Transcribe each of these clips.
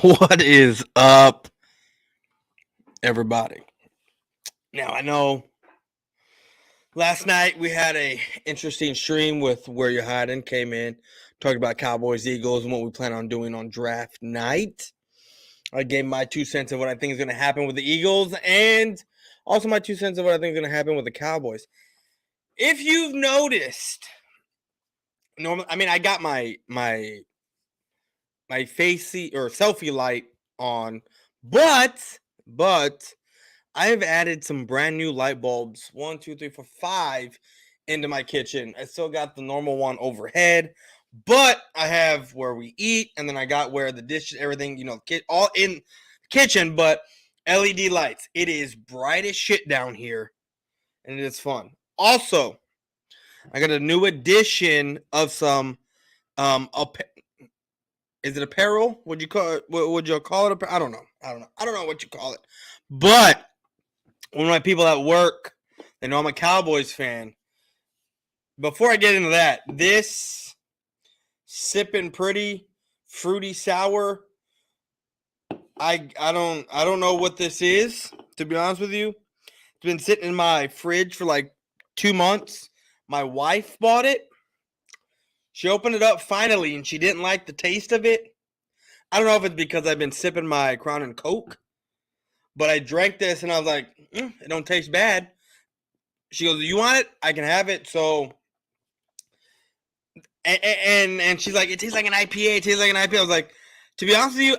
What is up, everybody? Now, I know last night we had a interesting stream with Where You're Hiding. Came in, talked about Cowboys, Eagles, and what we plan on doing on draft night. I gave my 2 cents of what I think is going to happen with the Eagles, and also my 2 cents of what I think is going to happen with the Cowboys. If you've noticed, normally, I got my facey or selfie light on, but I have added some brand new light bulbs, 1, 2, 3, 4, 5, into my kitchen. I still got the normal one overhead, but I have where we eat, and then I got where the dish, everything, all in the kitchen, but LED lights. It is bright as shit down here, and it is fun. Also, I got a new addition of some, is it apparel? Would you call it? Would you call it apparel? I don't know. I don't know what you call it, but one of my people at work, they know I'm a Cowboys fan. Before I get into that, this sipping pretty fruity sour, I don't know what this is, to be honest with you. It's been sitting in my fridge for like 2 months. My wife bought it. She opened it up finally, and she didn't like the taste of it. I don't know if it's because I've been sipping my Crown and Coke, but I drank this, and I was like, it don't taste bad. She goes, you want it? I can have it. So, and she's like, it tastes like an IPA. It tastes like an IPA. I was like, to be honest with you,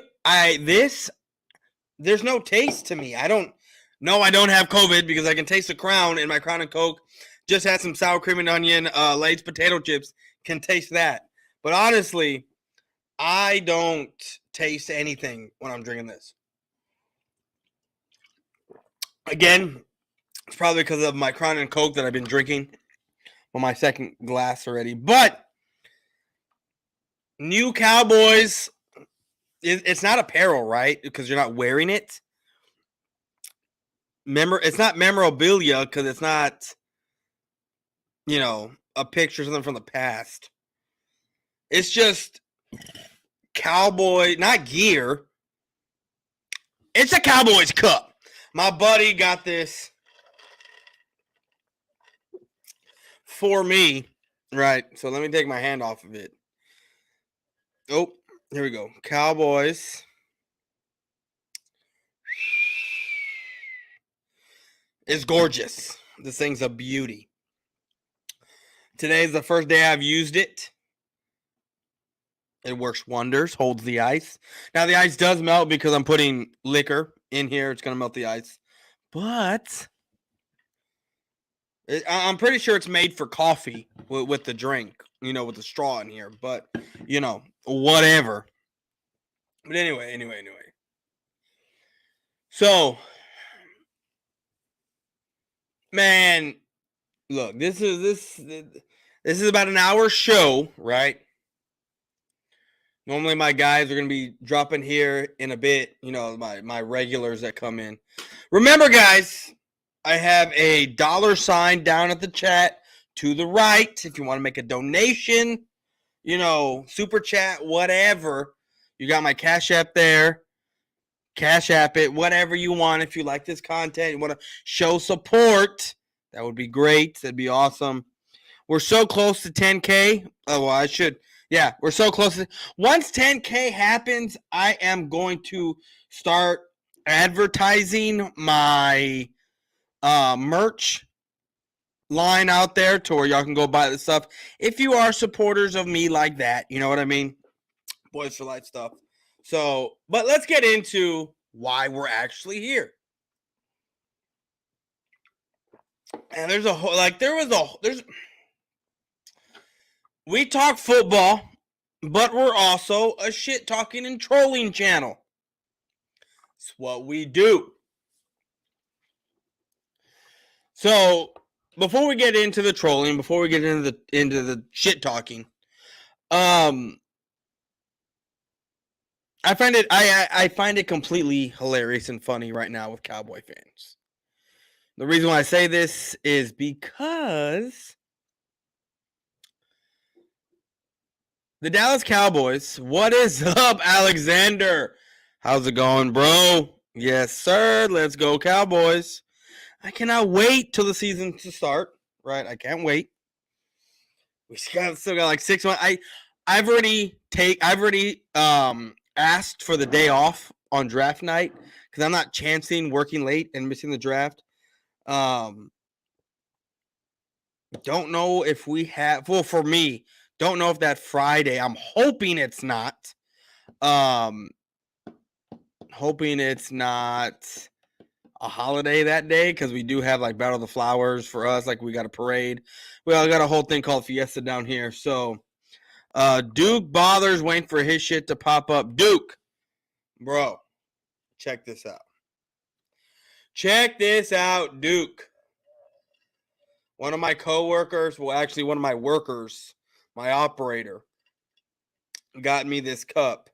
there's no taste to me. I don't have COVID because I can taste the Crown in my Crown and Coke. Just had some sour cream and onion, Lay's potato chips. Can taste that. But honestly, I don't taste anything when I'm drinking this. Again, it's probably because of my Crown and Coke that I've been drinking. On my second glass already. But new Cowboys, it's not apparel, right? Because you're not wearing it. It's not memorabilia because it's not, a picture or something from the past. It's just Cowboy, not gear. It's a Cowboys cup. My buddy got this for me, right? So let me take my hand off of it. Oh, here we go. Cowboys. It's gorgeous. This thing's a beauty. Today's the first day I've used it. It works wonders, holds the ice. Now, the ice does melt because I'm putting liquor in here. It's going to melt the ice. But I'm pretty sure it's made for coffee with the drink, with the straw in here. But, whatever. But anyway. So, man, look, this is about an hour show, right? Normally my guys are going to be dropping here in a bit, my regulars that come in. Remember, guys, I have a $sign down at the chat to the right. If you want to make a donation, super chat, whatever. You got my Cash App there. Cash App it, whatever you want. If you like this content, you want to show support, that would be great. That'd be awesome. We're so close to 10K. Oh, well, yeah, we're so close. Once 10K happens, I am going to start advertising my merch line out there to where y'all can go buy the stuff. If you are supporters of me like that, you know what I mean? Boyz4Life stuff. So, but let's get into why we're actually here. And we talk football, but we're also a shit talking and trolling channel. It's what we do. So, before we get into the trolling, before we get into the shit talking, I find it completely hilarious and funny right now with Cowboy fans. The reason why I say this is because the Dallas Cowboys, what is up, Alexander? How's it going, bro? Yes, sir. Let's go, Cowboys. I cannot wait till the season to start. Right? I can't wait. We still got like 6 months. I've already asked for the day off on draft night because I'm not chancing working late and missing the draft. Don't know if we have. Well, for me, don't know if that Friday. I'm hoping it's not. Hoping it's not a holiday that day because we do have like Battle of the Flowers for us. Like we got a parade. We all got a whole thing called Fiesta down here. So Duke bothers waiting for his shit to pop up. Duke, bro, check this out. Check this out, Duke. One of my coworkers, well, actually one of my workers, my operator, got me this cup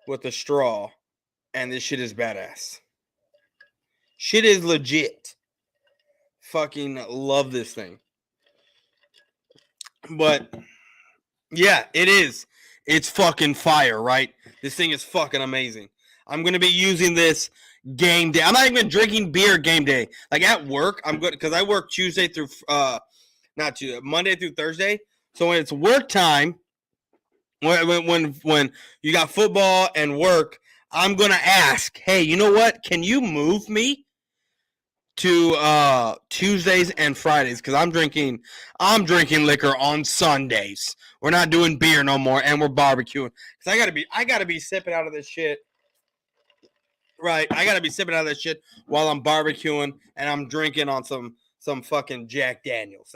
with a straw, and this shit is badass. Shit is legit. Fucking love this thing. But yeah, it is. It's fucking fire, right? This thing is fucking amazing. I'm going to be using this game day. I'm not even drinking beer game day. Like at work, I'm good because I work Tuesday through Monday through Thursday. So when it's work time, when you got football and work, I'm going to ask, "Hey, you know what? Can you move me to Tuesdays and Fridays cuz I'm drinking liquor on Sundays. We're not doing beer no more and we're barbecuing cuz I got to be sipping out of this shit. Right, I got to be sipping out of this shit while I'm barbecuing and I'm drinking on some fucking Jack Daniels.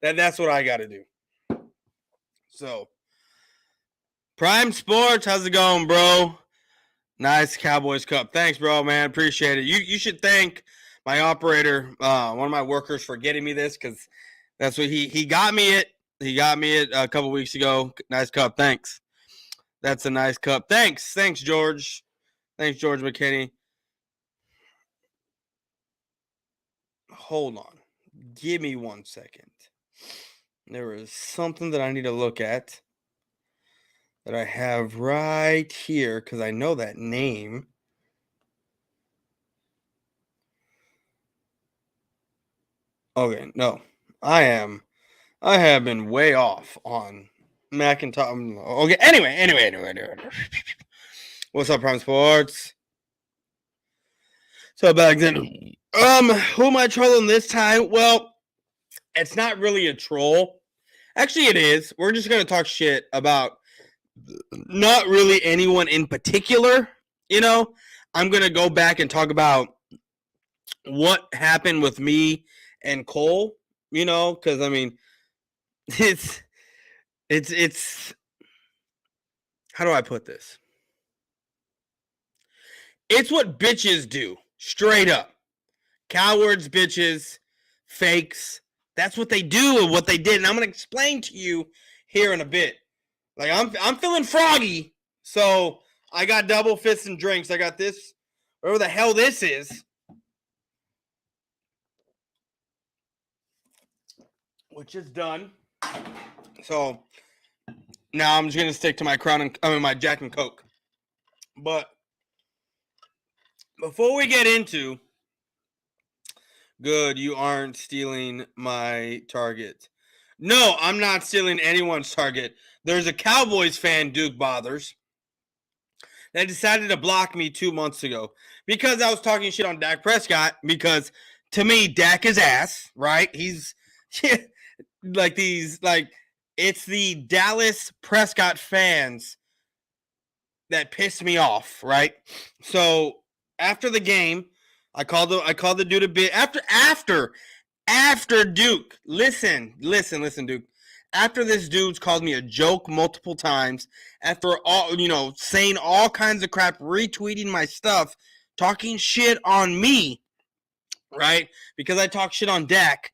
That's what I got to do. So, Prime Sports, how's it going, bro? Nice Cowboys Cup. Thanks, bro, man. Appreciate it. You should thank my operator, one of my workers, for getting me this because that's what he got me it. He got me it a couple weeks ago. Nice cup. Thanks. That's a nice cup. Thanks, George. Thanks, George McKinney. Hold on. Give me 1 second. There is something that I need to look at that I have right here because I know that name. Okay, no. I have been way off on Macintosh. Okay, anyway. What's up, Prime Sports? So back then, who am I trolling this time? Well, it's not really a troll. Actually, it is. We're just gonna talk shit about not really anyone in particular. You know, I'm gonna go back and talk about what happened with me and Cole. You know, because I mean, it's how do I put this? It's what bitches do, straight up. Cowards, bitches, fakes. That's what they do and what they did. And I'm going to explain to you here in a bit. Like, I'm feeling froggy, so I got double fists and drinks. I got this, whatever the hell this is, which is done. So now I'm just going to stick to my my Jack and Coke. But before we get into, good, you aren't stealing my target. No, I'm not stealing anyone's target. There's a Cowboys fan, Duke Bothers, that decided to block me 2 months ago because I was talking shit on Dak Prescott. Because to me, Dak is ass, right? He's like it's the Dallas Prescott fans that pissed me off, right? So after the game, I called the dude a bit after Duke. Listen, Duke. After this dude's called me a joke multiple times, after all, saying all kinds of crap, retweeting my stuff, talking shit on me, right? Because I talk shit on Dak.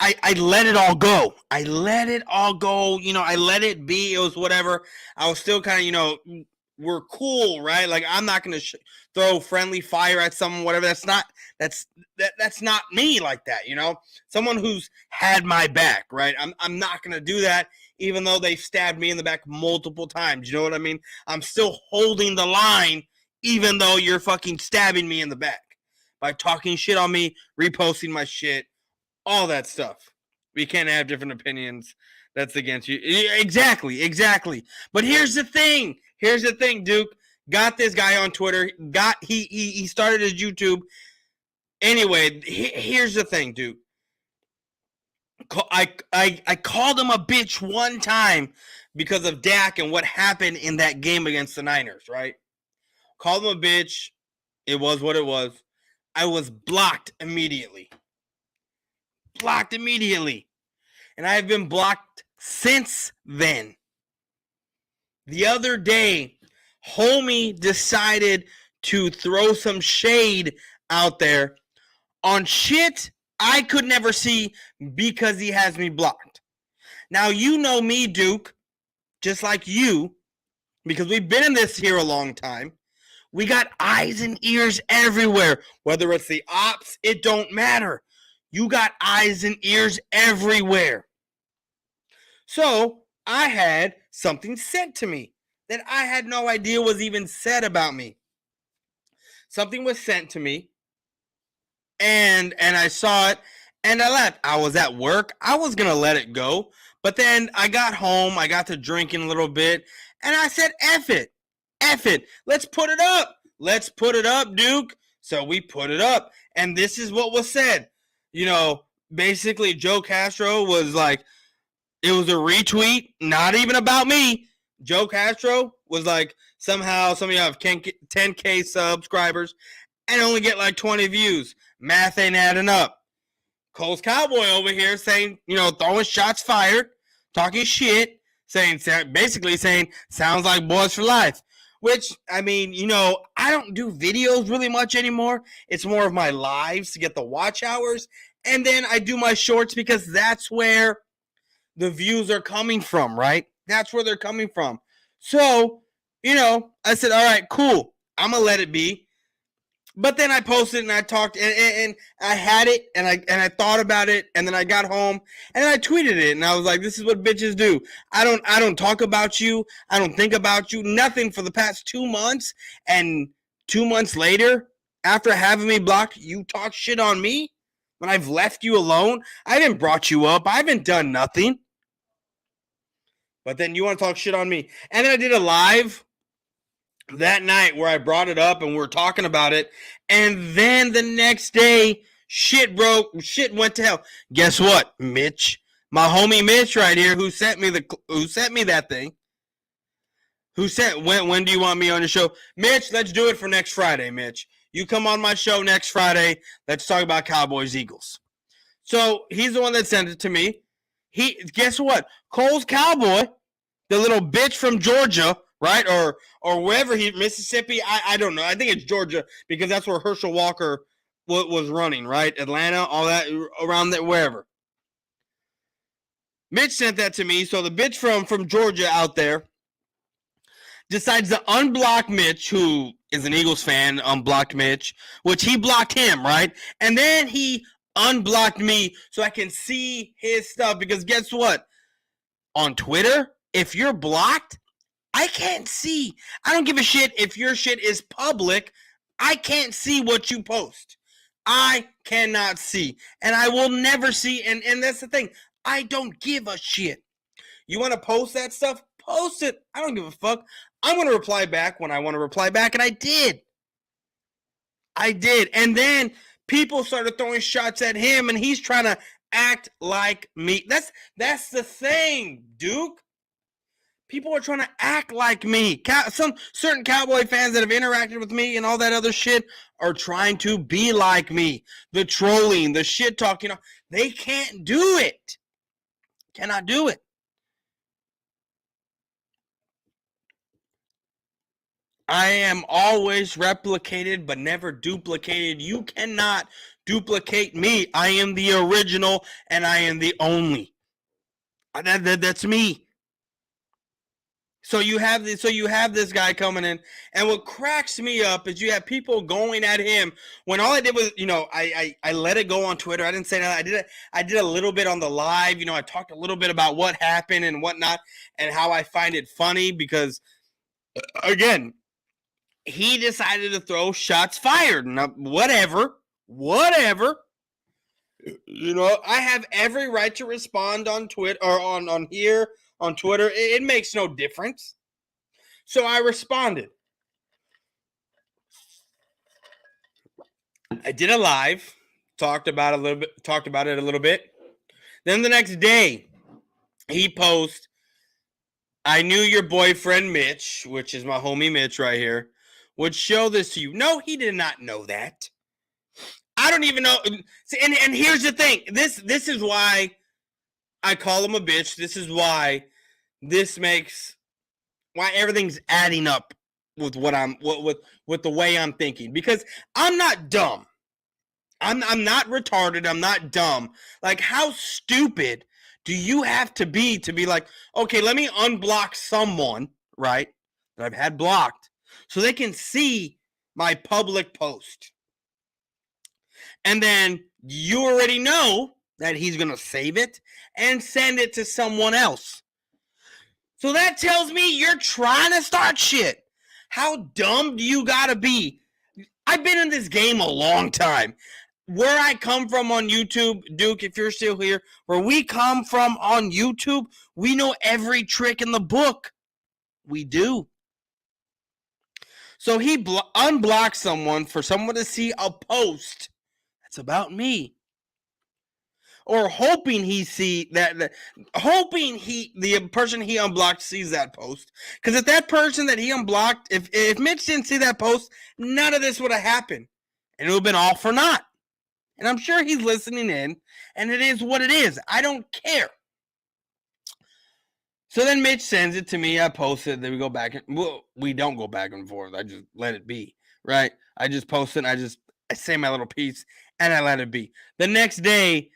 I let it all go. I let it all go. I let it be. It was whatever. I was still kind of, we're cool, right? Like, I'm not going to throw friendly fire at someone, whatever. That's not me like that, Someone who's had my back, right? I'm not going to do that, even though they stabbed me in the back multiple times. You know what I mean? I'm still holding the line, even though you're fucking stabbing me in the back by talking shit on me, reposting my shit, all that stuff. We can't have different opinions. That's against you. Exactly. But here's the thing, Duke. Got this guy on Twitter. He started his YouTube. Anyway, here's the thing, Duke. I called him a bitch one time because of Dak and what happened in that game against the Niners, right? Called him a bitch. It was what it was. I was blocked immediately. And I have been blocked since then. The other day, homie decided to throw some shade out there on shit I could never see because he has me blocked. Now, you know me, Duke, just like you, because we've been in this here a long time. We got eyes and ears everywhere. Whether it's the ops, it don't matter. You got eyes and ears everywhere. So I had something sent to me that I had no idea was even said about me. Something was sent to me, and I saw it, and I left. I was at work. I was going to let it go. But then I got home. I got to drinking a little bit, and I said, F it. Let's put it up. Duke. So we put it up, and this is what was said. You know, basically Joe Castro was like, it was a retweet, not even about me. Joe Castro was like, somehow some of you have 10K subscribers and only get like 20 views. Math ain't adding up. Cole's Cowboy over here saying, throwing shots fired, talking shit, basically saying, sounds like Boyz4Life. Which, I mean, I don't do videos really much anymore. It's more of my lives to get the watch hours. And then I do my shorts because that's where the views are coming from, right? That's where they're coming from. So, I said, all right, cool. I'm going to let it be. But then I posted and I talked and I had it and I thought about it, and then I got home and I tweeted it and I was like, this is what bitches do. I don't talk about you. I don't think about you. Nothing for the past 2 months. And 2 months later, after having me blocked, you talk shit on me when I've left you alone. I haven't brought you up. I haven't done nothing. But then you want to talk shit on me. And then I did a live that night where I brought it up and we were talking about it. And then the next day, shit went to hell. Guess what, Mitch? My homie Mitch right here, who sent me that thing. Who sent, when do you want me on your show? Mitch, let's do it for next Friday, Mitch. You come on my show next Friday. Let's talk about Cowboys Eagles. So he's the one that sent it to me. Guess what? Cole's Cowboy, the little bitch from Georgia, right? Or wherever Mississippi, I don't know. I think it's Georgia because that's where Herschel Walker was running, right? Atlanta, all that, around there, wherever. Mitch sent that to me. So the bitch from Georgia out there decides to unblock Mitch, who is an Eagles fan, unblocked Mitch, which he blocked him, right? And then he unblocked me so I can see his stuff, because guess what? On Twitter, if you're blocked, I can't see. I don't give a shit if your shit is public. I can't see what you post. I cannot see. And I will never see. And that's the thing. I don't give a shit. You want to post that stuff? Post it. I don't give a fuck. I'm going to reply back when I want to reply back. And I did. And then people started throwing shots at him, and he's trying to act like me. That's the thing, Duke. People are trying to act like me. Some certain Cowboy fans that have interacted with me and all that other shit are trying to be like me. The trolling, the shit talking, they can't do it. Cannot do it. I am always replicated but never duplicated. You cannot duplicate me. I am the original and I am the only. That's me. So you have this guy coming in, and what cracks me up is you have people going at him when all I did was, I let it go on Twitter. I didn't say that. I did a little bit on the live. I talked a little bit about what happened and whatnot, and how I find it funny because, again, he decided to throw shots fired. Now, whatever. I have every right to respond on Twitter or on here on Twitter. It makes no difference. So I responded. I did a live, talked about it a little bit. Then the next day, he posts, "I knew your boyfriend Mitch," which is my homie Mitch right here, "would show this to you." No, he did not know that. I don't even know. See, and here's the thing. This is why I call him a bitch. This is why why everything's adding up with with the way I'm thinking, because I'm not dumb. I'm not retarded. I'm not dumb. Like, how stupid do you have to be like, okay, let me unblock someone, right, that I've had blocked, so they can see my public post. And then you already know that he's going to save it and send it to someone else. So that tells me you're trying to start shit. How dumb do you got to be? I've been in this game a long time. Where I come from on YouTube, Duke, if you're still here, where we come from on YouTube, we know every trick in the book. We do. So he unblocked someone for someone to see a post that's about me. Or hoping he see that, hoping the person he unblocked sees that post. Because if that person that he unblocked, if Mitch didn't see that post, none of this would have happened. And it would have been all for naught. And I'm sure he's listening in, and it is what it is. I don't care. So then Mitch sends it to me. I post it. Then we go back. We don't go back and forth. I just let it be, right? I just post it. I say my little piece, and I let it be. The next day,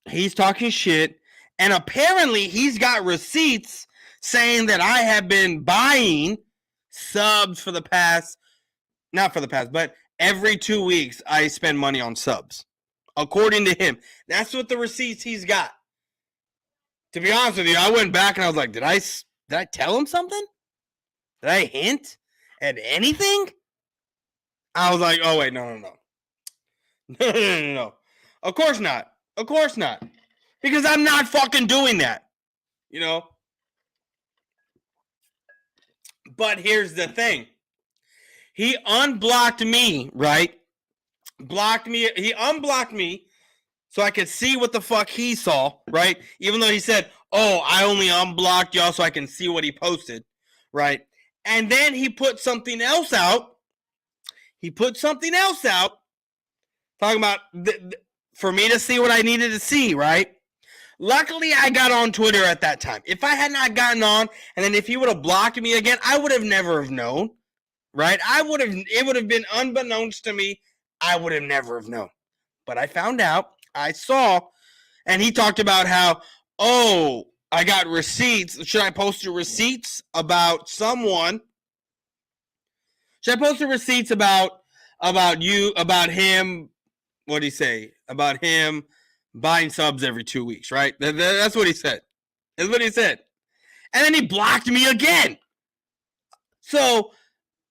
he's talking shit, and apparently he's got receipts saying that I have been buying subs for the past, not for the past, but every 2 weeks I spend money on subs. According to him. That's what the receipts he's got. To be honest with you, I went back and I was like, did I tell him something? Did I hint at anything? I was like, oh wait, no. No. Of course not. Because I'm not fucking doing that. But here's the thing. He unblocked me, right? He unblocked me so I could see what the fuck he saw, right? Even though he said, "Oh, I only unblocked y'all so I can see what he posted," right? And then he put something else out. Talking about for me to see what I needed to see, right? Luckily, I got on Twitter at that time. If I had not gotten on, and then if he would have blocked me again, I would have never have known, right? It would have been unbeknownst to me. I would have never have known. But I found out, I saw, and he talked about how, oh, I got receipts. Should I post the receipts about someone? Should I post the receipts about him? What did he say? About him buying subs every 2 weeks, right? That's what he said. And then he blocked me again. So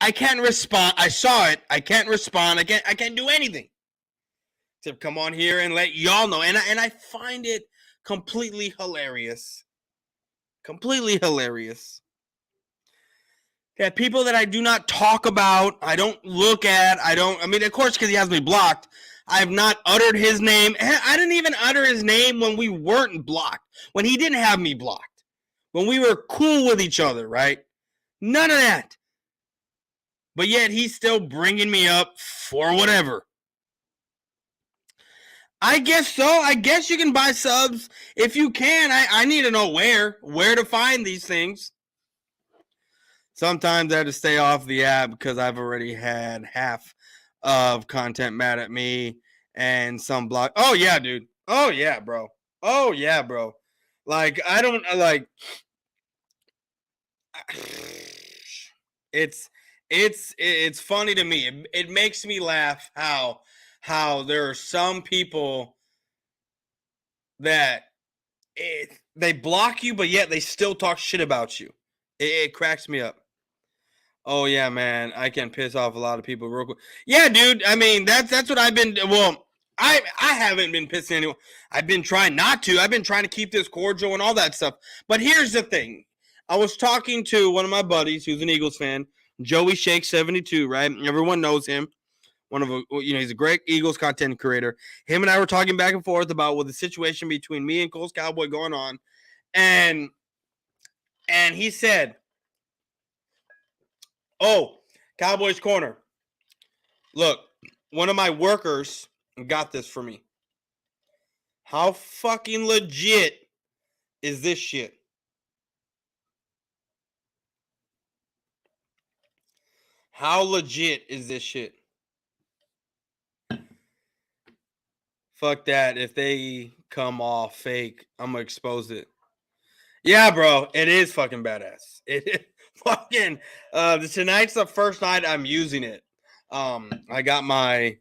I can't respond. I saw it. I can't respond. I can't do anything to come on here and let y'all know. And I find it completely hilarious. That people that I do not talk about, I don't look at, of course, because he has me blocked, I have not uttered his name. I didn't even utter his name when we weren't blocked, when he didn't have me blocked, when we were cool with each other, right? None of that. But yet he's still bringing me up for whatever. I guess so. I guess you can buy subs if you can. I need to know where to find these things. Sometimes I have to stay off the app because I've already had half of content mad at me and some block. Oh yeah, dude. Oh yeah, bro. Like, I don't like. it's funny to me. It makes me laugh how there are some people that they block you, but yet they still talk shit about you. It cracks me up. Oh yeah, man, I can piss off a lot of people real quick. Yeah, dude. I mean, that's what I've been. Well, I haven't been pissing anyone. I've been trying not to. I've been trying to keep this cordial and all that stuff. But here's the thing. I was talking to one of my buddies who's an Eagles fan, Joey Shake 72. Right, everyone knows him. He's a great Eagles content creator. Him and I were talking back and forth about what the situation between me and Cole's Cowboy going on, and he said, "Oh, Cowboys Corner. Look, one of my workers got this for me. How fucking legit is this shit? How legit is this shit? Fuck that. If they come off fake, I'm gonna expose it. Yeah, bro, it is fucking badass. It is fucking. Tonight's the first night I'm using it. I got my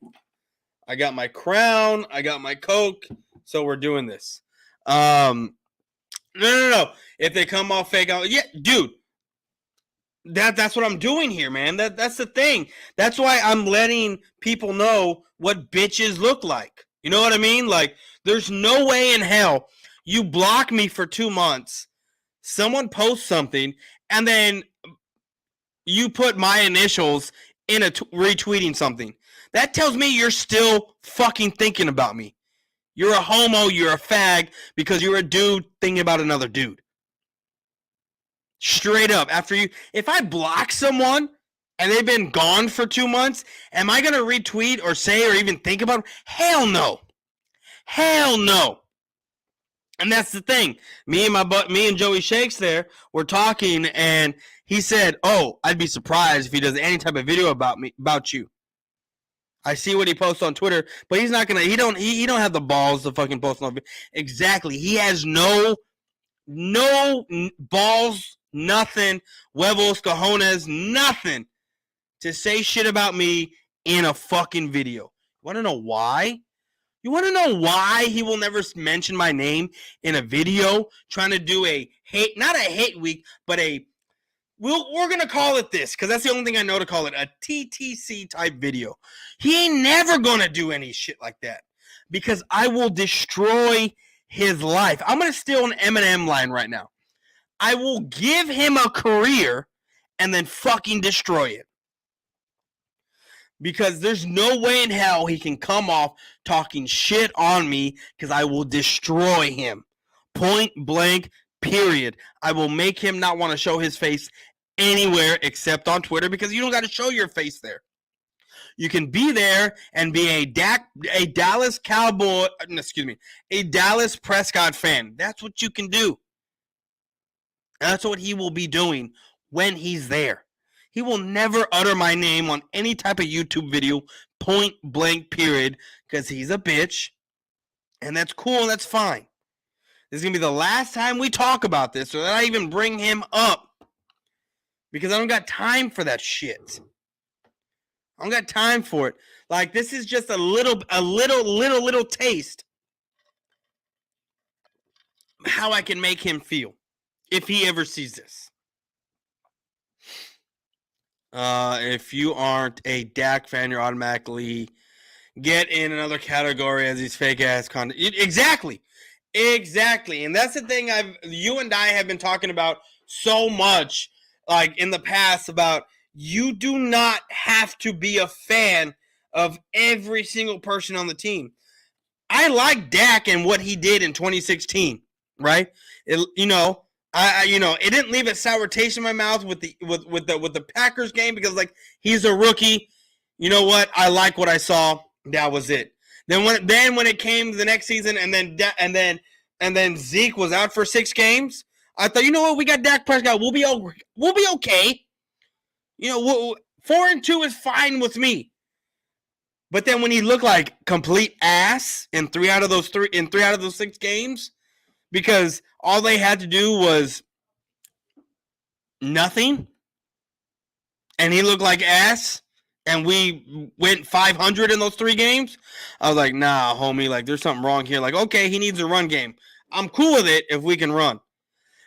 crown. I got my Coke. So we're doing this. No. If they come off fake, yeah, dude. That's what I'm doing here, man. That's the thing. That's why I'm letting people know what bitches look like. You know what I mean? Like, there's no way in hell you block me for 2 months. Someone posts something, and then you put my initials in retweeting something. That tells me you're still fucking thinking about me. You're a homo, you're a fag, because you're a dude thinking about another dude. Straight up. If I block someone and they've been gone for 2 months, am I going to retweet or say or even think about them? Hell no. Hell no. And that's the thing. Me and Joey Shakes there were talking, and he said, "Oh, I'd be surprised if he does any type of video about you." I see what he posts on Twitter, but he's not gonna. He don't have the balls to fucking post on. Exactly. He has no balls, nothing, huevos, cojones, nothing to say shit about me in a fucking video. Want to know why? You want to know why he will never mention my name in a video trying to do not a hate week, but we're going to call it this because that's the only thing I know to call it, a TTC type video. He ain't never going to do any shit like that because I will destroy his life. I'm going to steal an Eminem line right now. I will give him a career and then fucking destroy it. Because there's no way in hell he can come off talking shit on me because I will destroy him. Point blank, period. I will make him not want to show his face anywhere except on Twitter because you don't got to show your face there. You can be there and be a Dallas Cowboy, a Dallas Prescott fan. That's what you can do. And that's what he will be doing when he's there. He will never utter my name on any type of YouTube video, point blank, period, because he's a bitch. And that's cool and that's fine. This is going to be the last time we talk about this or that I even bring him up. Because I don't got time for that shit. I don't got time for it. Like, this is just a little taste of how I can make him feel if he ever sees this. If you aren't a Dak fan, you're automatically get in another category as these fake ass content. Exactly. And that's the thing you and I have been talking about so much, like in the past, about you do not have to be a fan of every single person on the team. I like Dak and what he did in 2016, right? It didn't leave a sour taste in my mouth with the Packers game because like he's a rookie. You know what? I like what I saw. That was it. Then when it came the next season and then Zeke was out for 6 games, I thought, you know what? We got Dak Prescott. We'll be okay. 4-2 is fine with me. But then when he looked like complete ass in 3 out of those 6 games, because all they had to do was Nothing. And he looked like ass. And we went 500 in those 3 games. I was like, nah, homie, like there's something wrong here. Like, okay, he needs a run game. I'm cool with it if we can run.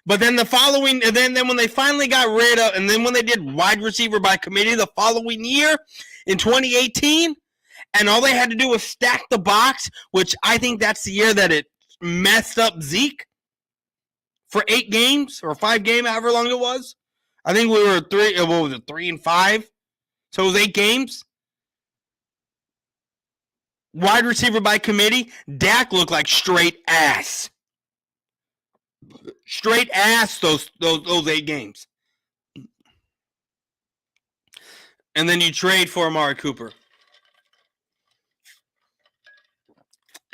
But then the following, and then when they finally got rid of, and then when they did wide receiver by committee the following year in 2018, and all they had to do was stack the box, which I think that's the year that it messed up Zeke for 8 games or 5 games, however long it was. I think we were 3 and 5. So it was 8 games. Wide receiver by committee, Dak looked like straight ass. Straight ass those 8 games. And then you trade for Amari Cooper.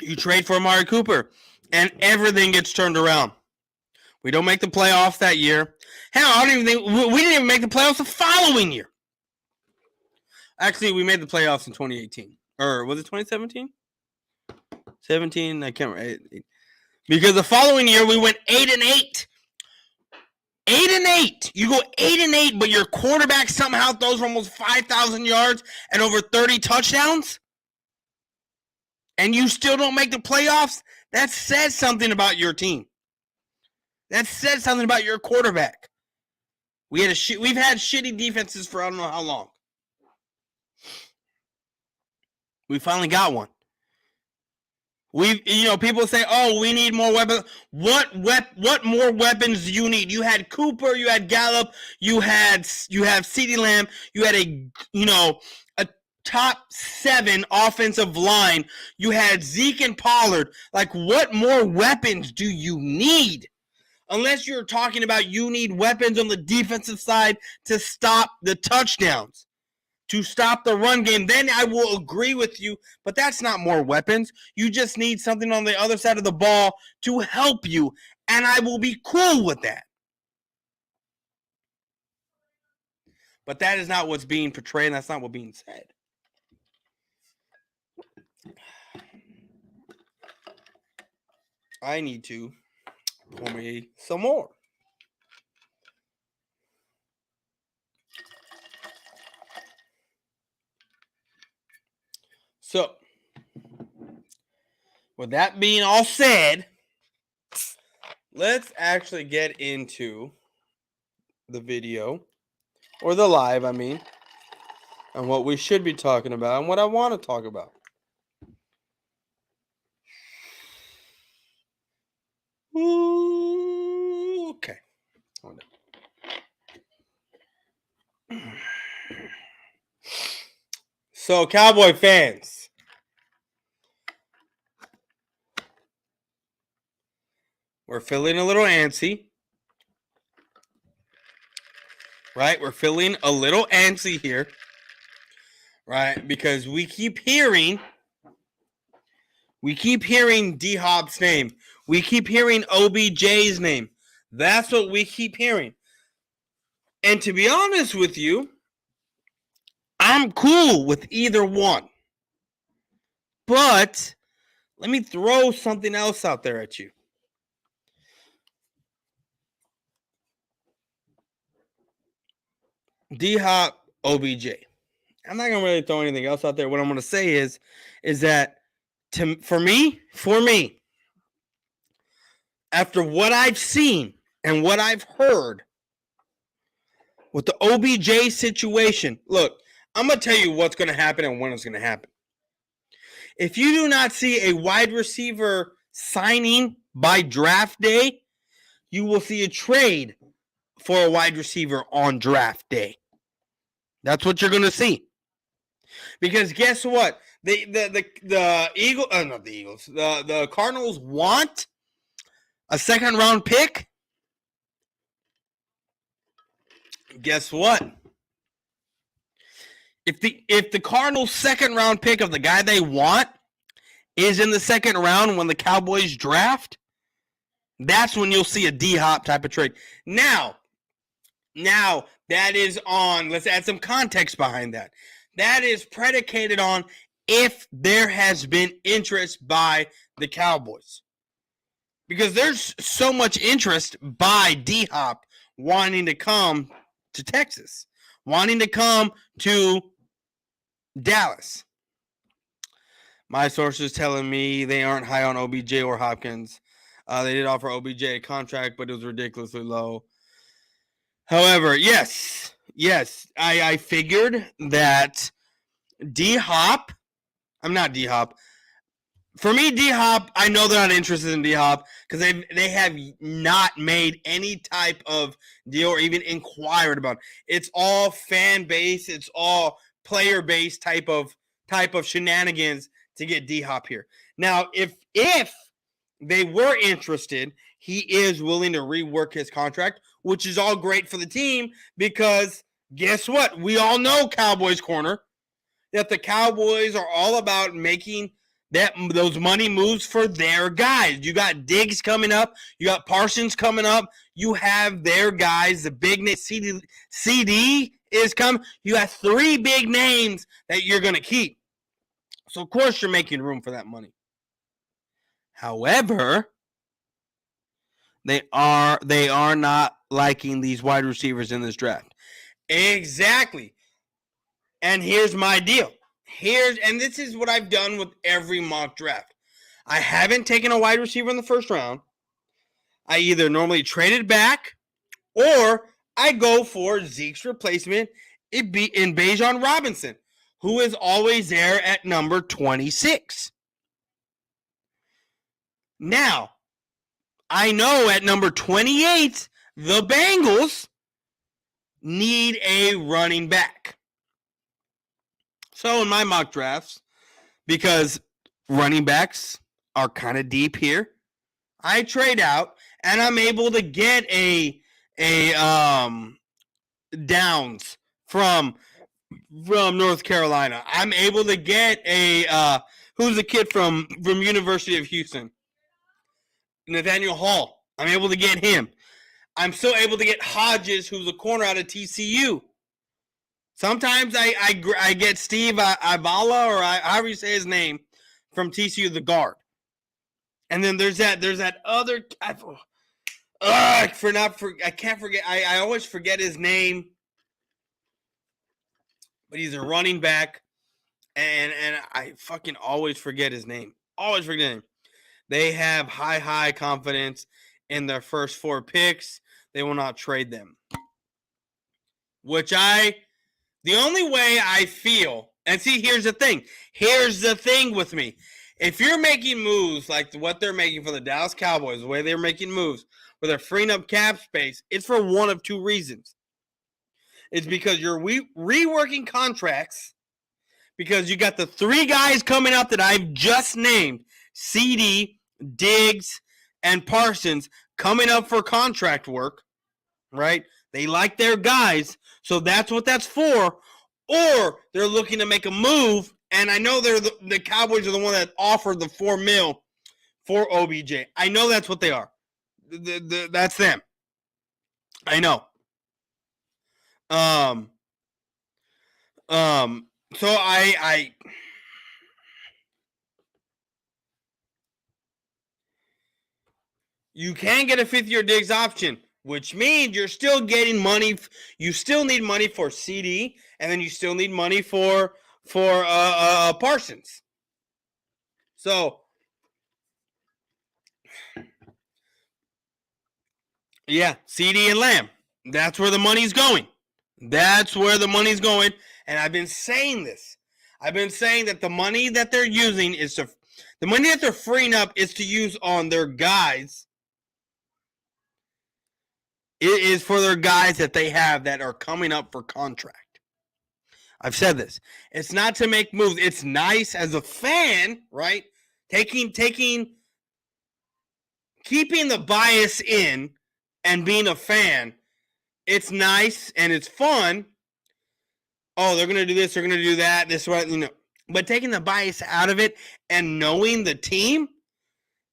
You trade for Amari Cooper, and everything gets turned around. We don't make the playoffs that year. Hell, I don't even think we didn't even make the playoffs the following year. Actually, we made the playoffs in 2018. Or was it 2017? 17, I can't remember. Because the following year we went 8-8. 8-8. You go 8-8, but your quarterback somehow throws for almost 5,000 yards and over 30 touchdowns, and you still don't make the playoffs. That says something about your team. That says something about your quarterback. We've had shitty defenses for I don't know how long. We finally got one. People say, "Oh, we need more weapons." What more weapons do you need? You had Cooper, you had Gallup, you have CeeDee Lamb, you had a top 7 offensive line. You had Zeke and Pollard. Like, what more weapons do you need? Unless you're talking about you need weapons on the defensive side to stop the touchdowns, to stop the run game, then I will agree with you, but that's not more weapons. You just need something on the other side of the ball to help you, and I will be cool with that. But that is not what's being portrayed, and that's not what's being said. I need to pour me some more. So, with that being all said, let's actually get into the video, or the live, and what we should be talking about and what I want to talk about. Okay. So, Cowboy fans, we're feeling a little antsy, right? We're feeling a little antsy here, right? Because we keep hearing D-Hop's name. We keep hearing OBJ's name. That's what we keep hearing. And to be honest with you, I'm cool with either one. But let me throw something else out there at you. D-Hop, OBJ. I'm not going to really throw anything else out there. What I'm going to say is that for me, after what I've seen and what I've heard with the OBJ situation, look, I'm going to tell you what's going to happen and when it's going to happen. If you do not see a wide receiver signing by draft day, you will see a trade for a wide receiver on draft day. That's what you're going to see. Because guess what? The Cardinals want a second round pick. Guess what? If the Cardinals' second round pick of the guy they want is in the second round when the Cowboys draft, that's when you'll see a D-Hop type of trade. Now that is on, let's add some context behind that. That is predicated on if there has been interest by the Cowboys. Because there's so much interest by D-Hop wanting to come to Texas, wanting to come to Dallas. My sources telling me they aren't high on OBJ or Hopkins. They did offer OBJ a contract, but it was ridiculously low. However, yes, I figured that D-Hop, I'm not D-Hop. For me, D-Hop, I know they're not interested in D-Hop because they have not made any type of deal or even inquired about it. It's all fan base, it's all player base type of shenanigans to get D-Hop here. Now, if they were interested, he is willing to rework his contract, which is all great for the team because guess what? We all know Cowboys Corner, that the Cowboys are all about making those money moves for their guys. You got Diggs coming up. You got Parsons coming up. You have their guys. The big name CD is coming. You got 3 big names that you're going to keep. So, of course, you're making room for that money. However, they are not liking these wide receivers in this draft. Exactly. And here's my deal. And this is what I've done with every mock draft. I haven't taken a wide receiver in the first round. I either normally trade it back or I go for Zeke's replacement in Bijan Robinson, who is always there at number 26. Now, I know at number 28, the Bengals need a running back. So in my mock drafts, because running backs are kind of deep here, I trade out and I'm able to get a Downs from North Carolina. I'm able to get a who's the kid from University of Houston, Nathaniel Hall. I'm able to get him. I'm still able to get Hodges, who's a corner out of TCU. Sometimes I get Steve Ivala, or however you say his name, from TCU, the guard. And then there's that other. I can't forget. I always forget his name, but he's a running back, and I fucking always forget his name. Always forget him. They have high confidence in their first 4 picks. They will not trade them. The only way I feel, and see, here's the thing. Here's the thing with me. If you're making moves like what they're making for the Dallas Cowboys, the way they're making moves, where they're freeing up cap space, it's for one of 2 reasons. It's because you're reworking contracts, because you got the 3 guys coming up that I've just named, CD, Diggs, and Parsons, coming up for contract work, right? They like their guys, so that's what that's for. Or they're looking to make a move, and I know they're the Cowboys are the one that offered the $4 million for OBJ. I know that's what they are. That's them. I know. So I you can get a 5th-year Diggs option, which means you're still getting money. You still need money for CD, and then you still need money for Parsons. So, yeah, CD and Lamb. That's where the money's going. That's where the money's going. And I've been saying this. I've been saying that the money that they're using the money that they're freeing up is to use on their guys. It is for their guys that they have that are coming up for contract. I've said this. It's not to make moves. It's nice as a fan, right? Keeping the bias in and being a fan. It's nice and it's fun. Oh, they're going to do this. They're going to do that. This, what, But taking the bias out of it and knowing the team,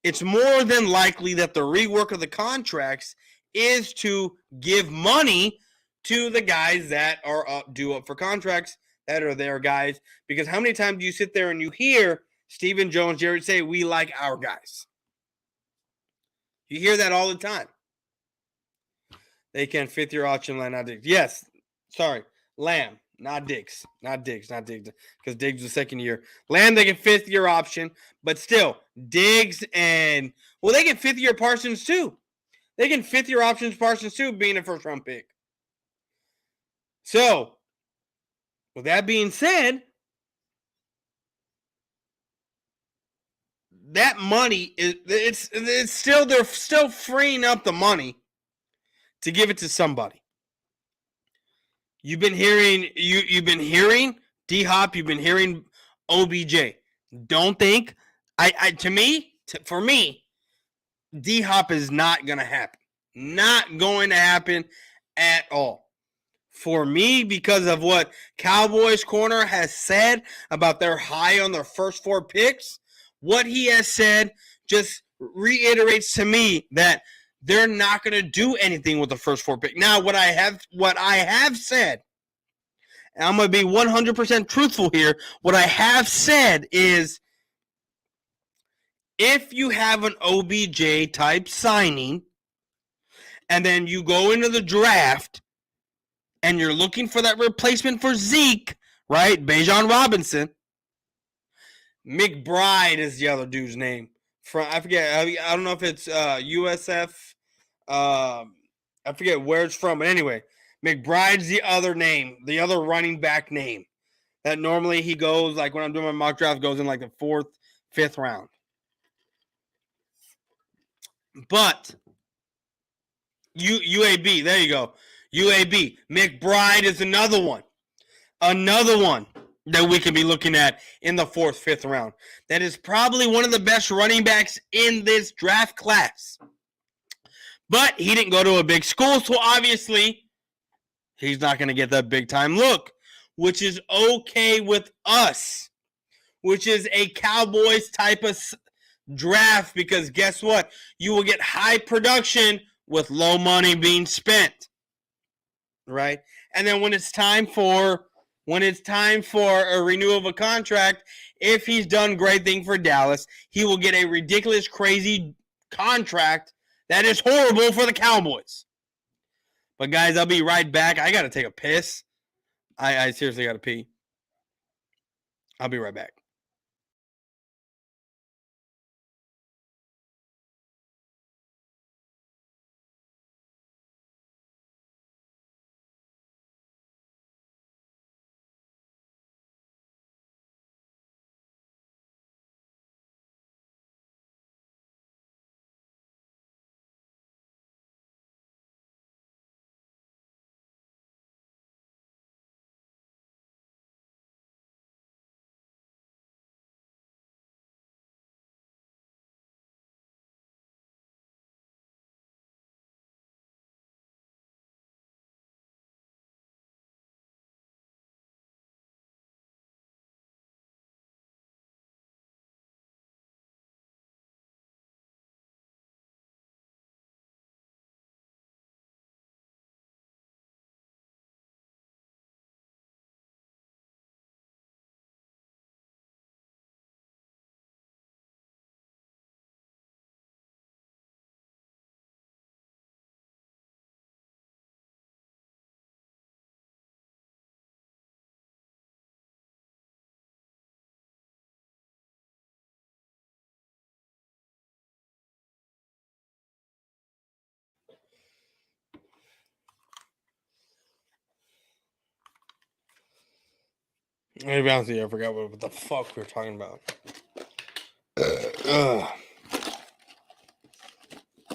it's more than likely that the rework of the contracts is to give money to the guys that are due up for contracts, that are their guys. Because how many times do you sit there and you hear Stephen Jones, Jared say, we like our guys? You hear that all the time. They can fifth year option Lamb, not Diggs. Yes, sorry, Lamb, not Diggs, not Diggs, because Diggs was second year. Lamb, they get fifth year option, but still Diggs and they get fifth year Parsons too. They can fifth year options Parsons too, being a first round pick. So, with that being said, that money they're still freeing up the money to give it to somebody. You've been hearing D-Hop, you've been hearing OBJ. Don't think for me, D-Hop is not going to happen. Not going to happen at all. For me, because of what Cowboys Corner has said about their high on their first 4 picks, what he has said just reiterates to me that they're not going to do anything with the first 4 pick. Now, what I have said, and I'm going to be 100% truthful here, what I have said is if you have an OBJ type signing and then you go into the draft and you're looking for that replacement for Zeke, right? Bijan Robinson. McBride is the other dude's name. I forget. I don't know if it's USF. I forget where it's from. But anyway, McBride's the other name, the other running back name. That normally he goes, like when I'm doing my mock draft, goes in like the 4th, 5th round. But UAB, there you go. UAB. McBride is another one. Another one that we could be looking at in the 4th, 5th round. That is probably one of the best running backs in this draft class. But he didn't go to a big school, so obviously he's not going to get that big time look, which is okay with us, which is a Cowboys type of draft, because guess what? You will get high production with low money being spent, right? And then when it's time for a renewal of a contract, if he's done great thing for Dallas, he will get a ridiculous, crazy contract that is horrible for the Cowboys. But guys, I'll be right back. I got to take a piss. I seriously got to pee. I'll be right back. To be honest with you, I forgot what the fuck we were talking about.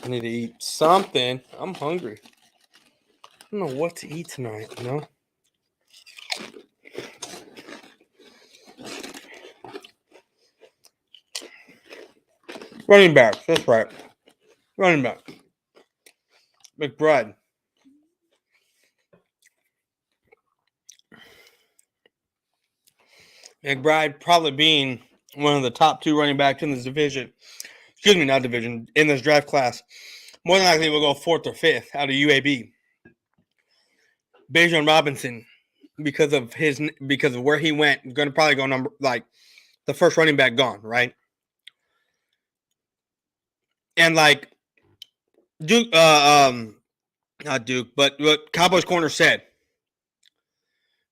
I need to eat something. I'm hungry. I don't know what to eat tonight, you know? Running back. That's right. Running back. McBride. McBride probably being one of the top 2 running backs in this division. Excuse me, not division. In this draft class. More than likely, we'll go 4th or 5th out of UAB. Bijan Robinson, because of where he went, going to probably go the first running back gone, right? And Not Duke, but what Cowboys Corner said.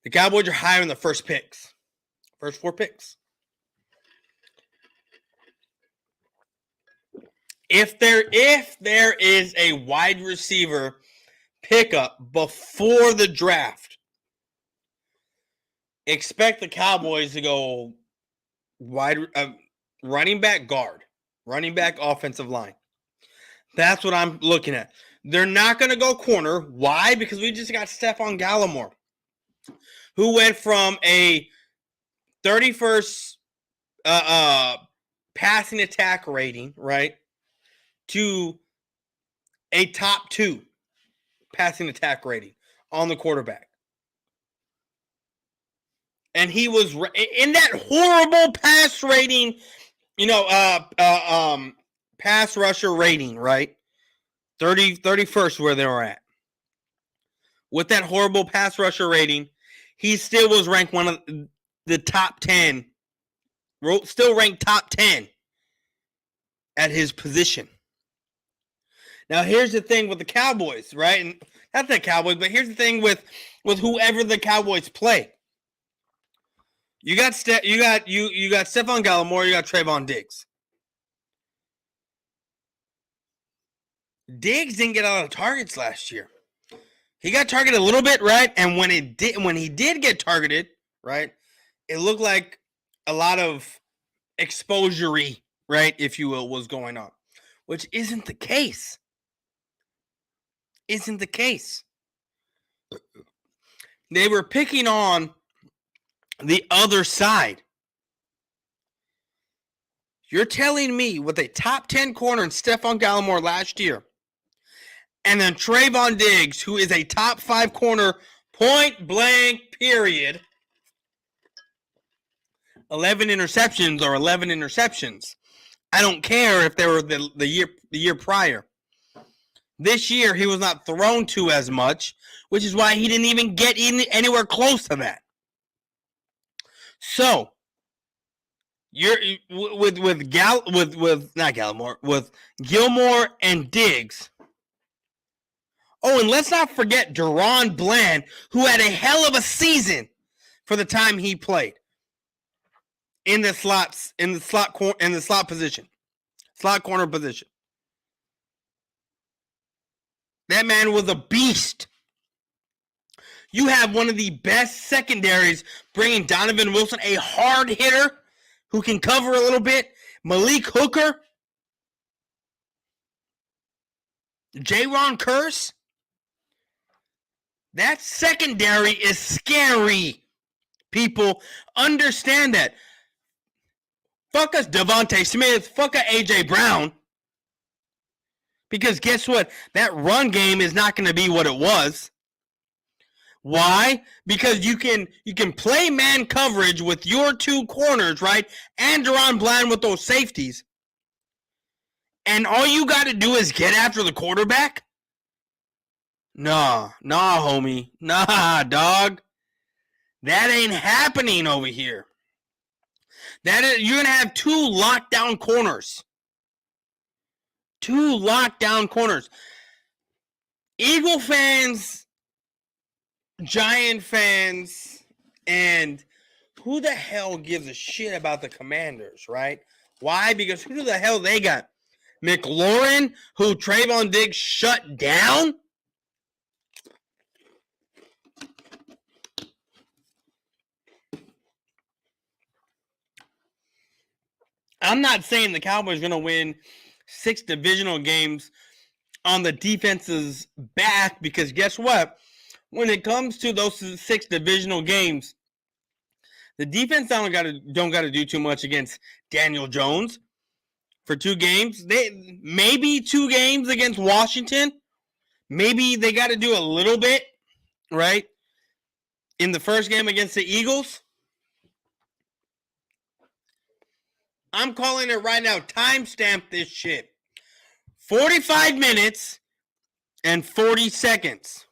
The Cowboys are higher in the first picks. First 4 picks. If there is a wide receiver pickup before the draft, expect the Cowboys to go running back guard, running back offensive line. That's what I'm looking at. They're not going to go corner. Why? Because we just got Stephon Gallimore, who went from a 31st passing attack rating, right, to a top 2 passing attack rating on the quarterback. And he was in that horrible pass rating, pass rusher rating, right? 31st where they were at. With that horrible pass rusher rating, he still was ranked one of the top 10. Still ranked top 10 at his position. Now, here's the thing with the Cowboys, right? And not the Cowboys, but here's the thing with whoever the Cowboys play. You got Stephon Gallimore, you got Trayvon Diggs. Diggs didn't get a lot of targets last year. He got targeted a little bit, right? And when he did get targeted, right, it looked like a lot of exposure-y, right, if you will, was going on, which isn't the case. Isn't the case. They were picking on the other side. You're telling me with a top 10 corner in Stephon Gallimore last year, and then Trayvon Diggs, who is a top 5 corner, point blank, period, 11 interceptions. I don't care if they were the year prior. This year, he was not thrown to as much, which is why he didn't even get anywhere close to that. So, you're with Gilmore and Diggs. Oh, and let's not forget Deron Bland, who had a hell of a season for the time he played in the slot position, slot corner position. That man was a beast. You have one of the best secondaries, bringing Donovan Wilson, a hard hitter who can cover a little bit. Malik Hooker, Jaron Kearse. That secondary is scary. People understand that. Fuck us, Devontae Smith. Fuck us, A.J. Brown. Because guess what? That run game is not going to be what it was. Why? Because you can play man coverage with your 2 corners, right? And Deron Bland with those safeties. And all you got to do is get after the quarterback? Nah, homie. Nah, dog. That ain't happening over here. You're going to have 2 lockdown corners. 2 lockdown corners. Eagle fans, Giant fans, and who the hell gives a shit about the Commanders, right? Why? Because who the hell they got? McLaurin, who Trayvon Diggs shut down? I'm not saying the Cowboys are going to win 6 divisional games on the defense's back, because guess what? When it comes to those 6 divisional games, the defense don't got to do too much against Daniel Jones for 2 games. Maybe 2 games against Washington. Maybe they got to do a little bit, right? In the first game against the Eagles. I'm calling it right now. Timestamp this shit. 45 minutes and 40 seconds.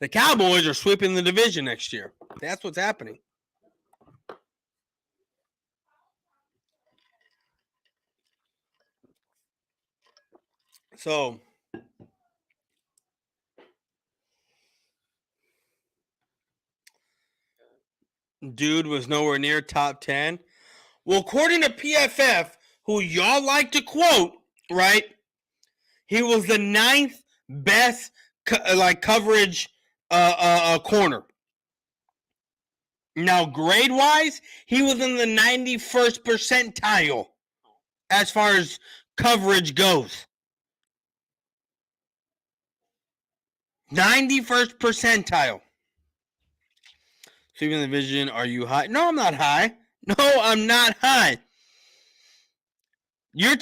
The Cowboys are sweeping the division next year. That's what's happening. So, dude was nowhere near top 10. Well, according to PFF, who y'all like to quote, right? He was the 9th best coverage corner. Now, grade wise, he was in the 91st percentile as far as coverage goes. 91st percentile. Sweeping the division, are you high? No, I'm not high. No, I'm not high. You're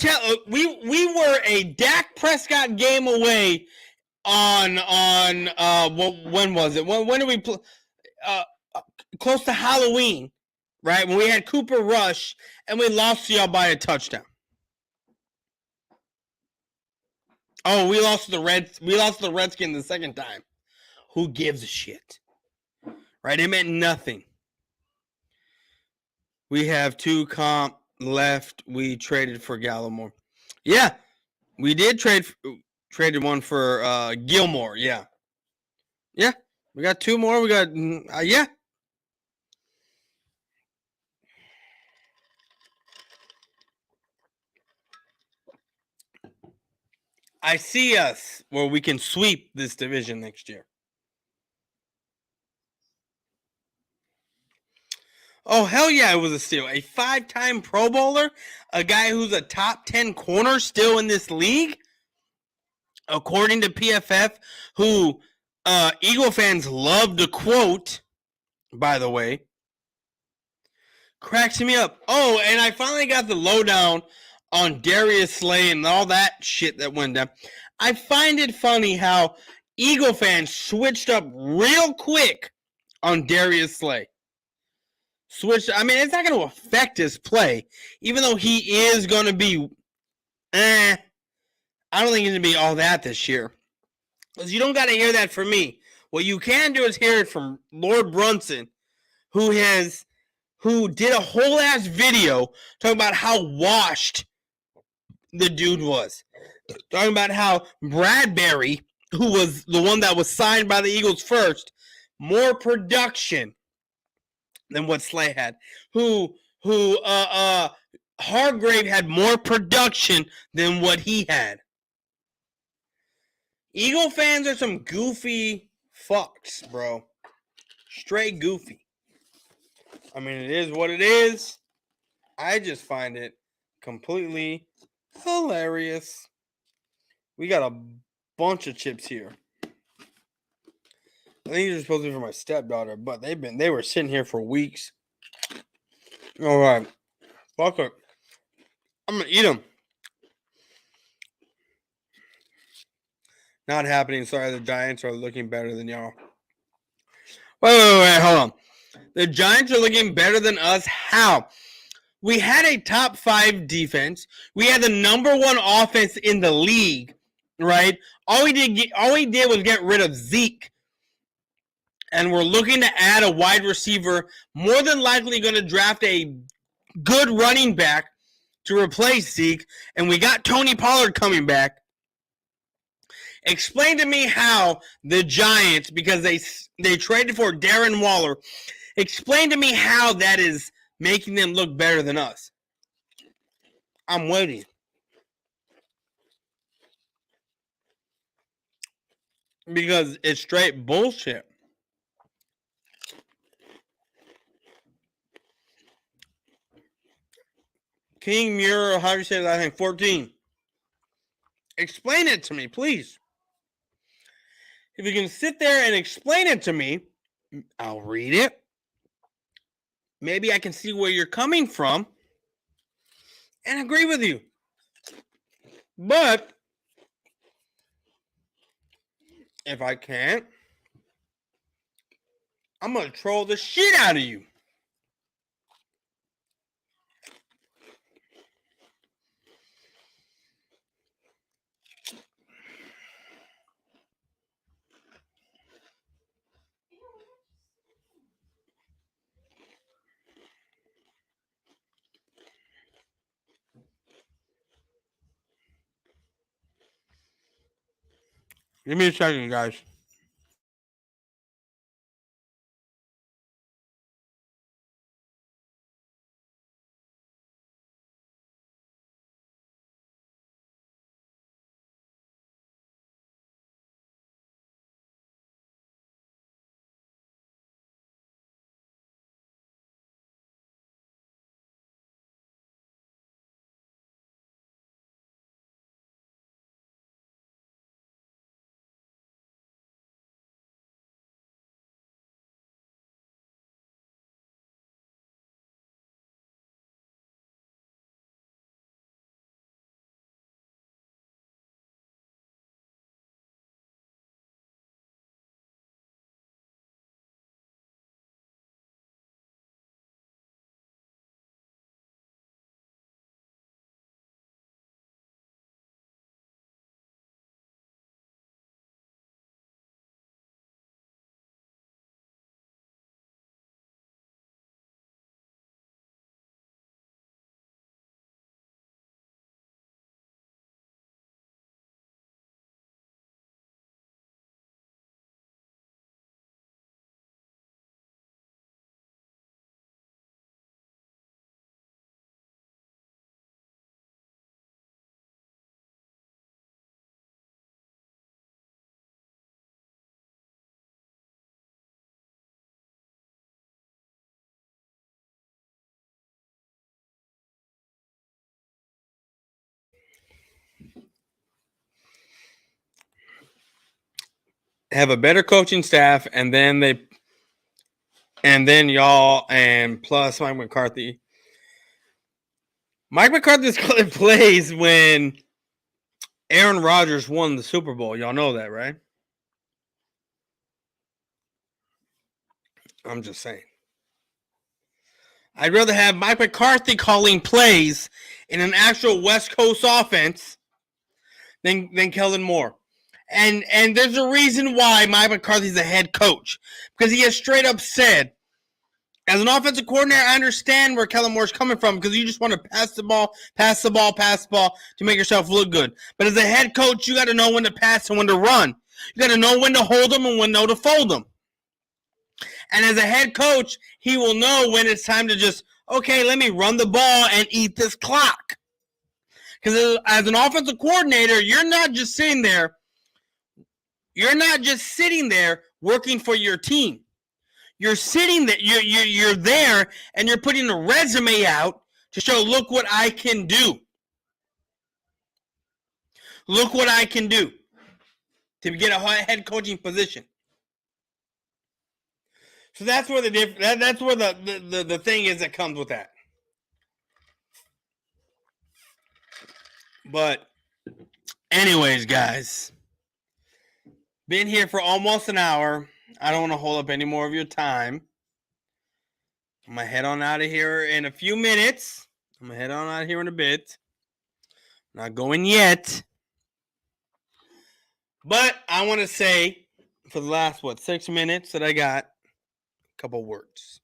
we were a Dak Prescott game away on when was it? When did we play? Close to Halloween, right? When we had Cooper Rush and we lost to y'all by a touchdown. Oh, we lost to the Redskins the second time. Who gives a shit? Right? It meant nothing. We have 2 comp left. We traded for Gallimore. Yeah, we did traded one for Gilmore. Yeah. Yeah. We got 2 more. We got yeah. I see us where we can sweep this division next year. Oh, hell yeah, it was a steal. A 5-time Pro Bowler, a guy who's a top 10 corner still in this league, according to PFF, who Eagle fans love to quote, by the way. Cracks me up. Oh, and I finally got the lowdown on Darius Slay and all that shit that went down. I find it funny how Eagle fans switched up real quick on Darius Slay. I mean, it's not going to affect his play, even though he is going to be, I don't think he's going to be all that this year. Because you don't got to hear that from me. What you can do is hear it from Lord Brunson, who did a whole ass video talking about how washed the dude was. Talking about how Bradbury, who was the one that was signed by the Eagles first, more production than what Slay had. Hargrave had more production than what he had. Eagle fans are some goofy fucks, bro. Straight goofy. I mean, it is what it is. I just find it completely hilarious. We got a bunch of chips here. I think these are supposed to be for my stepdaughter, but they were sitting here for weeks. All right. Fuck it. I'm going to eat them. Not happening. Sorry, the Giants are looking better than y'all. Wait. Hold on. The Giants are looking better than us. How? We had a top 5 defense. We had the number 1 offense in the league, right? All we did was get rid of Zeke. And we're looking to add a wide receiver, more than likely going to draft a good running back to replace Zeke. And we got Tony Pollard coming back. Explain to me how the Giants, because they traded for Darren Waller, explain to me how that is making them look better than us. I'm waiting. Because it's straight bullshit. King Muir, how do you say that? I think 14. Explain it to me, please. If you can sit there and explain it to me, I'll read it. Maybe I can see where you're coming from and agree with you. But if I can't, I'm going to troll the shit out of you. Give me a second, guys. have a better coaching staff, and then y'all, and plus Mike McCarthy. Mike McCarthy's calling plays when Aaron Rodgers won the Super Bowl. Y'all know that, right? I'm just saying. I'd rather have Mike McCarthy calling plays in an actual West Coast offense than Kellen Moore. And there's a reason why Mike McCarthy's a head coach. Because he has straight up said, as an offensive coordinator, I understand where Kellen Moore's coming from because you just want to pass the ball to make yourself look good. But as a head coach, you got to know when to pass and when to run. You got to know when to hold them and when to fold them. And as a head coach, he will know when it's time to just, okay, let me run the ball and eat this clock. Because as an offensive coordinator, you're not just sitting there. You're not just sitting there working for your team. You're sitting there. You're there, and you're putting a resume out to show, look what I can do. Look what I can do to get a head coaching position. So that's where the thing is that comes with that. But anyways, guys, been here for almost an hour. I don't want to hold up any more of your time. I'm going to head on out of here in a few minutes. I'm going to head on out of here in a bit. Not going yet. But I want to say, for the last, 6 minutes that I got, a couple words.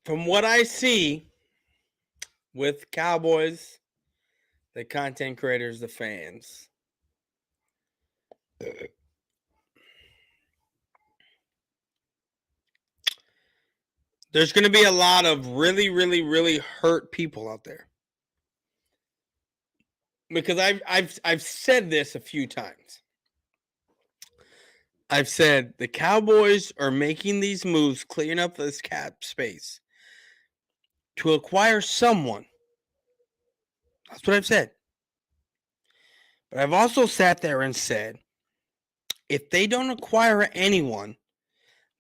From what I see with Cowboys, the content creators, the fans, there's going to be a lot of really, really, really hurt people out there. Because I've said this a few times. I've said the Cowboys are making these moves, clearing up this cap space to acquire someone. That's what I've said. But I've also sat there and said, if they don't acquire anyone,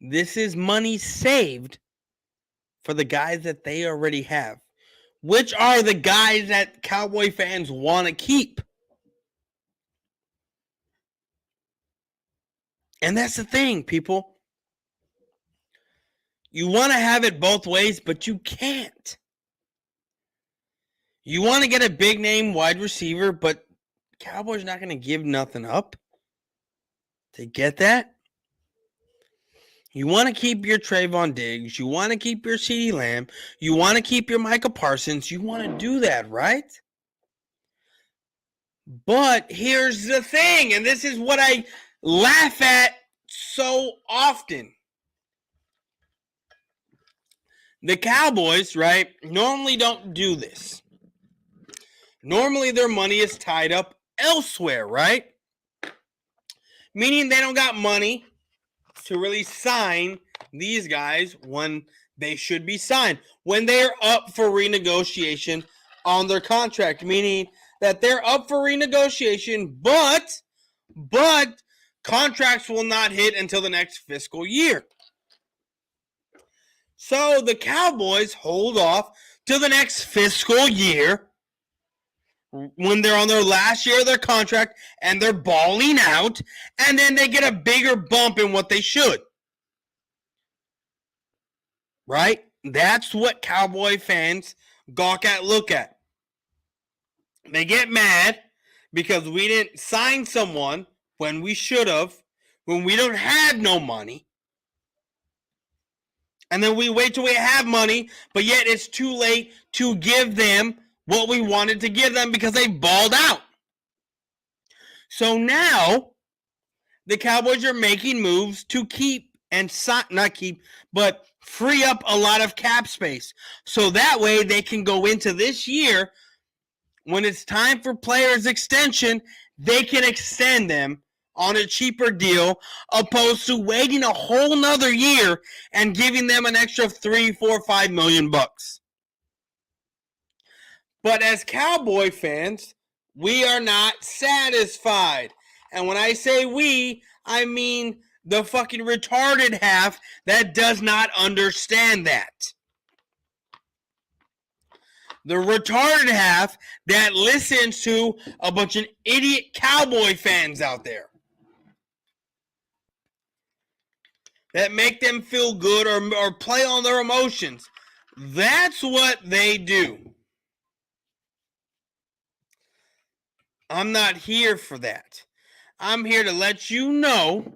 this is money saved for the guys that they already have, which are the guys that Cowboy fans want to keep. And that's the thing, people. You want to have it both ways, but you can't. You want to get a big name wide receiver, but Cowboys not going to give nothing up to get that. You want to keep your Trayvon Diggs. You want to keep your CeeDee Lamb. You want to keep your Micah Parsons. You want to do that, right? But here's the thing, and this is what I laugh at so often. The Cowboys, right, normally don't do this. Normally their money is tied up elsewhere, right? Meaning they don't got money to really sign these guys when they should be signed. When they're up for renegotiation on their contract. Meaning that they're up for renegotiation, but contracts will not hit until the next fiscal year. So the Cowboys hold off till the next fiscal year when they're on their last year of their contract and they're balling out, and then they get a bigger bump in what they should. Right? That's what Cowboy fans gawk at, look at. They get mad because we didn't sign someone when we should have, when we don't have no money. And then we wait till we have money, but yet it's too late to give them what we wanted to give them because they balled out. So now the Cowboys are making moves to keep and not keep, but free up a lot of cap space. So that way they can go into this year when it's time for players' extension, they can extend them on a cheaper deal, opposed to waiting a whole nother year and giving them an extra $3, $4, $5 million bucks. But as Cowboy fans, we are not satisfied. And when I say we, I mean the fucking retarded half that does not understand that. The retarded half that listens to a bunch of idiot Cowboy fans out there that make them feel good or play on their emotions. That's what they do. I'm not here for that. I'm here to let you know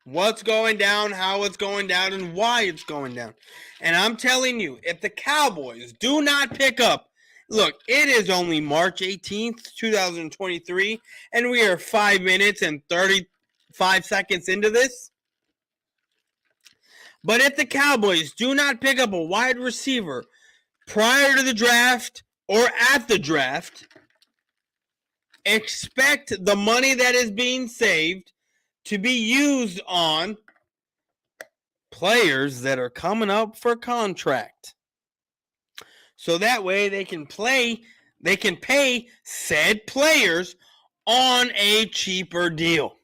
what's going down, how it's going down, and why it's going down. And I'm telling you, if the Cowboys do not pick up, look, it is only March 18th, 2023, and we are 5 minutes and 35 seconds into this. But if the Cowboys do not pick up a wide receiver prior to the draft or at the draft, expect the money that is being saved to be used on players that are coming up for contract. So that way they can pay said players on a cheaper deal.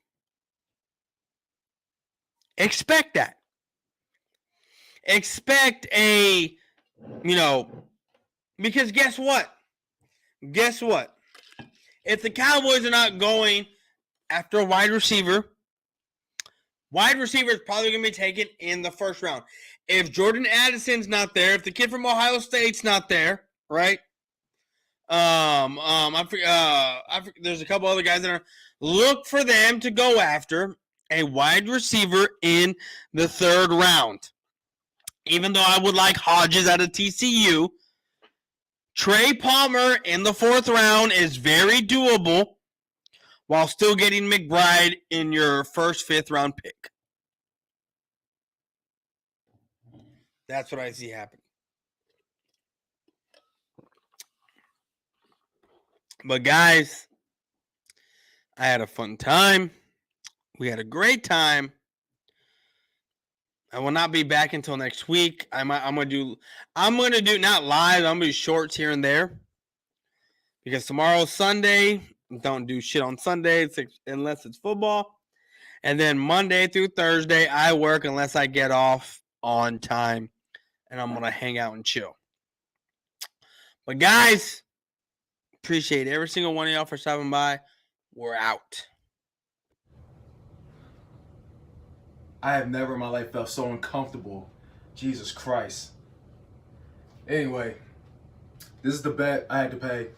Expect that. Expect because guess what? If the Cowboys are not going after a wide receiver is probably going to be taken in the first round. If Jordan Addison's not there, if the kid from Ohio State's not there, right? There's a couple other guys that are. Look for them to go after a wide receiver in the third round. Even though I would like Hodges out of TCU, Trey Palmer in the fourth round is very doable while still getting McBride in your first, fifth round pick. That's what I see happening. But guys, I had a fun time. We had a great time. I will not be back until next week. I'm gonna do not live. I'm gonna do shorts here and there because tomorrow's Sunday. Don't do shit on Sundays unless it's football, and then Monday through Thursday I work unless I get off on time, and I'm gonna hang out and chill. But guys, appreciate every single one of y'all for stopping by. We're out. I have never in my life felt so uncomfortable. Jesus Christ. Anyway, this is the bet I had to pay.